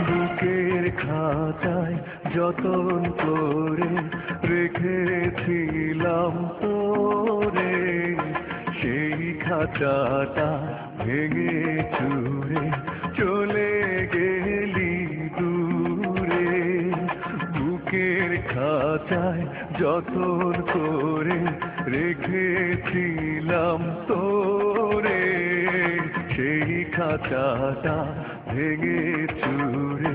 বুকের খাতায় যতন করে রেখেছিলাম তোরে, সেই খাতাটা ভেঙে চুরে চলে গেলি দূরে। বুকের খাতায় যতন করে রেখেছিলাম তোরে, সেই খাতাটা ভেঙে চুরে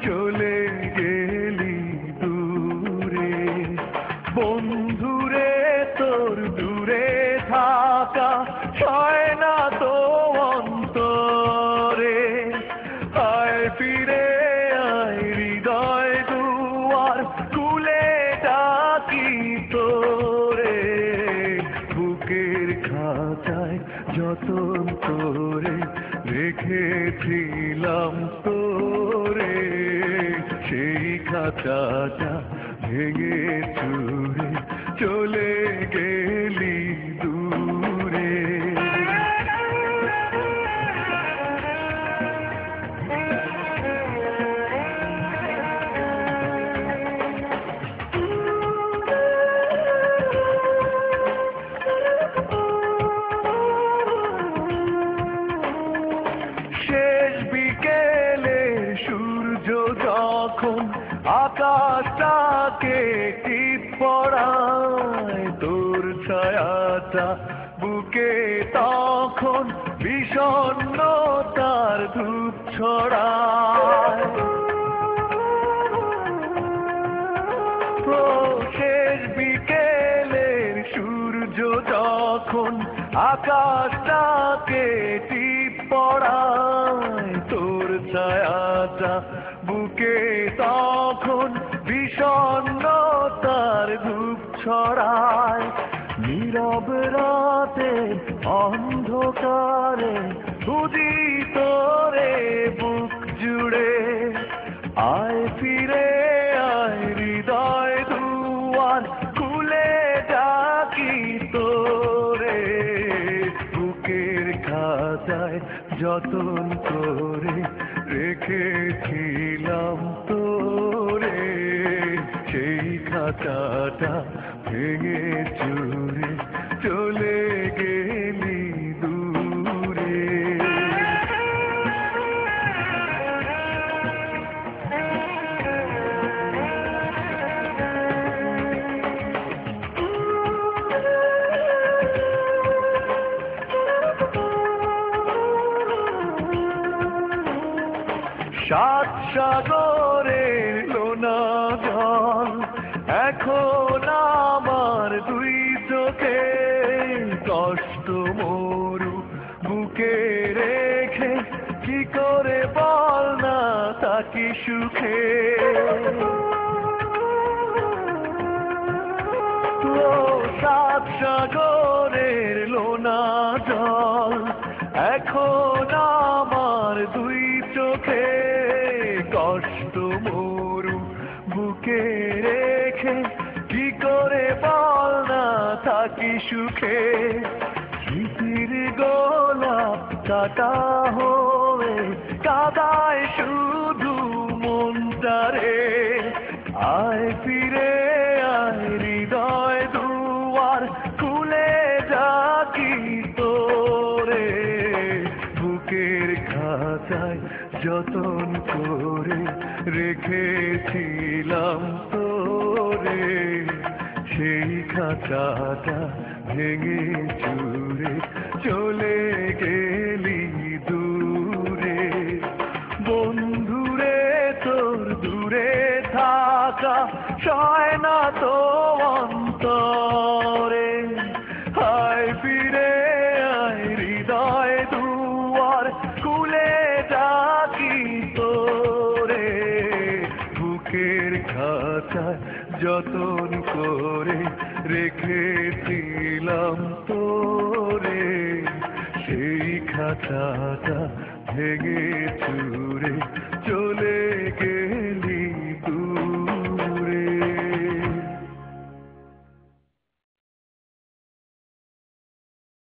চলে গেলি দূরে। বন্ধুরে তোর দূরে থাকা সয় না তো অন্তরে, আয় ফিরে আয় হৃদয় দুয়ার খুলে ডাকি তোরে। বুকের খাতায় যতন করে রেখেছিলাম তোরে, সেই খাতাটা ভেঙে চুরে চলে গেলি দূরে। শেষ বিকেলে সূর্য যখন আকাশটাকে টিপ পড়ায়, তোর ছায়াটা বুকে তখন বিষণ্ণতার ধূপ ছড়ায়। শেষ বিকেলের সূর্য যখন আকাশটাকে টিপ পড়ায়, তোর ছায়াটা বুকে তখন বিষণ্ণতার ধূপ ছড়ায়। নীরব রাতে অন্ধকারে বুঝি তোরে বুক জুড়ে, আয় ফিরে আয় হৃদয় দুয়ার খুলে ডাকি তোরে। বুকের খাতায় যতন করে রেখেছিলাম তোরে, সেই খাতাটা ভেঙে চুরে চলে গেলি দূরে। সাত সাগরের লোনা জল এখন আমার দুই চোখে, কষ্ট মরু বুকে রেখে কি করে বল না থাকি সুখে। সাত সাগরের লোনা জল এখন আমার দুই চোখে, কষ্ট মরু বুকে রেখে কি করে বল না থাকি সুখে। স্মৃতির গোলাপ কাটা হয়ে কাদায় শুধু মনটারে, আয় ফিরে আয় হৃদয় দুয়ার খুলে ডাকি তোরে। বুকের খাতায় যতন করে রেখেছিলাম তোরে, সেই খাতাটা ভেঙে চুরে চলে গেলি দূরে। বন্ধুরে তোর দূরে থাকা সয় না তো অন্তরে, আয় ফিরে আয় হৃদয় দুয়ার খুলে ডাকি তোরে। বুকের খাতায় যতন করে রেখেছিলাম তোরে, সেই খাতাটা ভেঙে চুরে চলে